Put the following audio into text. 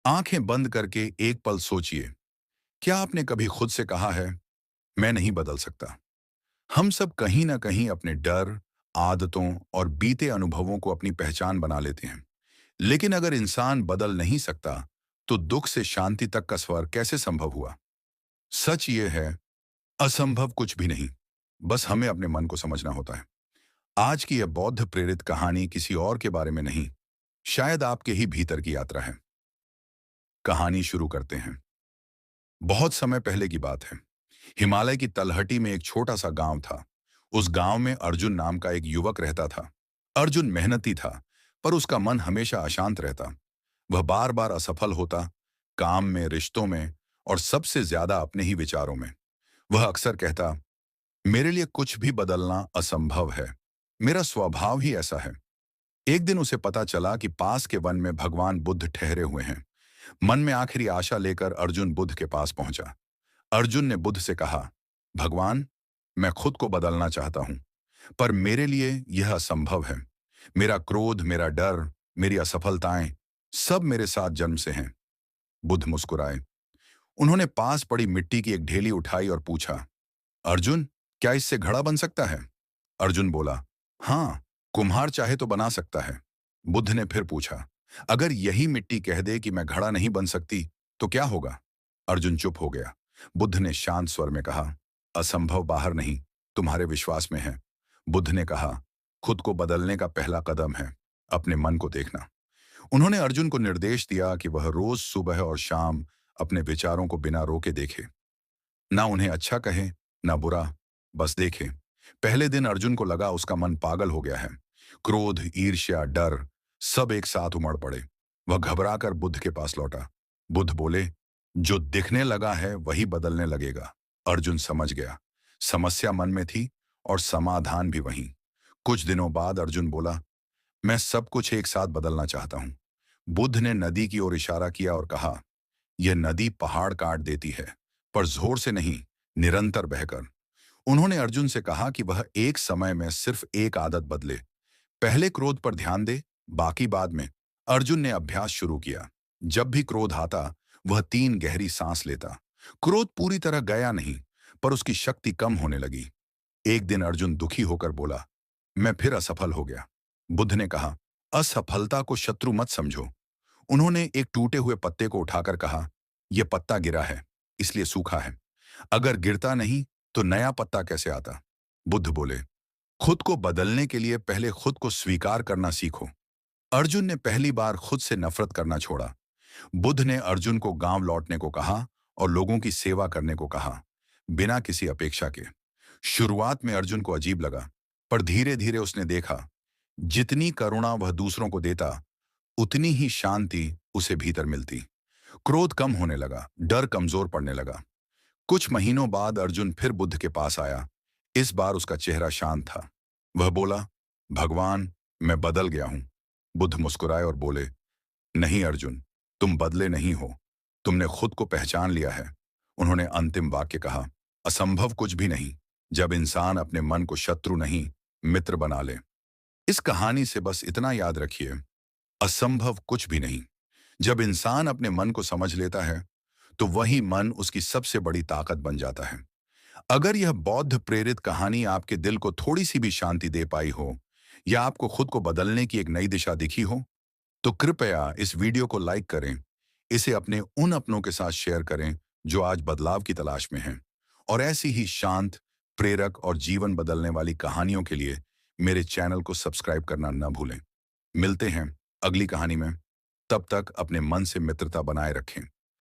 आंखें बंद करके एक पल सोचिए, क्या आपने कभी खुद से कहा है, मैं नहीं बदल सकता? हम सब कहीं ना कहीं अपने डर, आदतों और बीते अनुभवों को अपनी पहचान बना लेते हैं। लेकिन अगर इंसान बदल नहीं सकता, तो दुख से शांति तक का स्वर कैसे संभव हुआ? सच ये है, असंभव कुछ भी नहीं। बस हमें अपने मन को समझना होता है। आज की यह बौद्ध प्रेरित कहानी किसी और के बारे में नहीं, शायद आपके ही भीतर की यात्रा है। कहानी शुरू करते हैं। बहुत समय पहले की बात है। हिमालय की तलहटी में एक छोटा सा गांव था। उस गांव में अर्जुन नाम का एक युवक रहता था। अर्जुन मेहनती था, पर उसका मन हमेशा अशांत रहता। वह बार बार असफल होता, काम में, रिश्तों में और सबसे ज्यादा अपने ही विचारों में। वह अक्सर कहता, मेरे लिए कुछ भी बदलना असंभव है, मेरा स्वभाव ही ऐसा है। एक दिन उसे पता चला कि पास के वन में भगवान बुद्ध ठहरे हुए हैं। मन में आखिरी आशा लेकर अर्जुन बुद्ध के पास पहुंचा। अर्जुन ने बुद्ध से कहा, भगवान, मैं खुद को बदलना चाहता हूं, पर मेरे लिए यह असंभव है। मेरा क्रोध, मेरा डर, मेरी असफलताएं, सब मेरे साथ जन्म से हैं। बुद्ध मुस्कुराए। उन्होंने पास पड़ी मिट्टी की एक ढेली उठाई और पूछा, अर्जुन, क्या इससे घड़ा बन सकता है? अर्जुन बोला, हाँ, कुम्हार चाहे तो बना सकता है। बुद्ध ने फिर पूछा, अगर यही मिट्टी कह दे कि मैं घड़ा नहीं बन सकती, तो क्या होगा? अर्जुन चुप हो गया। बुद्ध ने शांत स्वर में कहा, असंभव बाहर नहीं, तुम्हारे विश्वास में है। बुद्ध ने कहा, खुद को बदलने का पहला कदम है अपने मन को देखना। उन्होंने अर्जुन को निर्देश दिया कि वह रोज सुबह और शाम अपने विचारों को बिना रोके देखे। ना उन्हें अच्छा कहे, ना बुरा, बस देखे। पहले दिन अर्जुन को लगा उसका मन पागल हो गया है। क्रोध, ईर्ष्या, डर सब एक साथ उमड़ पड़े। वह घबराकर बुद्ध के पास लौटा। बुद्ध बोले, जो दिखने लगा है वही बदलने लगेगा। अर्जुन समझ गया, समस्या मन में थी और समाधान भी वहीं। कुछ दिनों बाद अर्जुन बोला, मैं सब कुछ एक साथ बदलना चाहता हूं। बुद्ध ने नदी की ओर इशारा किया और कहा, यह नदी पहाड़ काट देती है, पर जोर से नहीं, निरंतर बहकर। उन्होंने अर्जुन से कहा कि वह एक समय में सिर्फ एक आदत बदले। पहले क्रोध पर ध्यान दे, बाकी बाद में। अर्जुन ने अभ्यास शुरू किया। जब भी क्रोध आता, वह 3 गहरी सांस लेता। क्रोध पूरी तरह गया नहीं, पर उसकी शक्ति कम होने लगी। एक दिन अर्जुन दुखी होकर बोला, मैं फिर असफल हो गया। बुद्ध ने कहा, असफलता को शत्रु मत समझो। उन्होंने एक टूटे हुए पत्ते को उठाकर कहा, यह पत्ता गिरा है, इसलिए सूखा है। अगर गिरता नहीं, तो नया पत्ता कैसे आता? बुद्ध बोले, खुद को बदलने के लिए पहले खुद को स्वीकार करना सीखो। अर्जुन ने पहली बार खुद से नफरत करना छोड़ा। बुद्ध ने अर्जुन को गांव लौटने को कहा और लोगों की सेवा करने को कहा, बिना किसी अपेक्षा के। शुरुआत में अर्जुन को अजीब लगा, पर धीरे धीरे उसने देखा, जितनी करुणा वह दूसरों को देता, उतनी ही शांति उसे भीतर मिलती। क्रोध कम होने लगा, डर कमजोर पड़ने लगा। कुछ महीनों बाद अर्जुन फिर बुद्ध के पास आया। इस बार उसका चेहरा शांत था। वह बोला, भगवान, मैं बदल गया हूं। बुद्ध मुस्कुराए और बोले, नहीं अर्जुन, तुम बदले नहीं हो, तुमने खुद को पहचान लिया है। उन्होंने अंतिम वाक्य कहा, असंभव कुछ भी नहीं, जब इंसान अपने मन को शत्रु नहीं, मित्र बना ले। इस कहानी से बस इतना याद रखिए, असंभव कुछ भी नहीं। जब इंसान अपने मन को समझ लेता है, तो वही मन उसकी सबसे बड़ी ताकत बन जाता है। अगर यह बौद्ध प्रेरित कहानी आपके दिल को थोड़ी सी भी शांति दे पाई हो, या आपको खुद को बदलने की एक नई दिशा दिखी हो, तो कृपया इस वीडियो को लाइक करें। इसे अपने उन अपनों के साथ शेयर करें जो आज बदलाव की तलाश में हैं। और ऐसी ही शांत, प्रेरक और जीवन बदलने वाली कहानियों के लिए मेरे चैनल को सब्सक्राइब करना न भूलें। मिलते हैं अगली कहानी में। तब तक अपने मन से मित्रता बनाए रखें।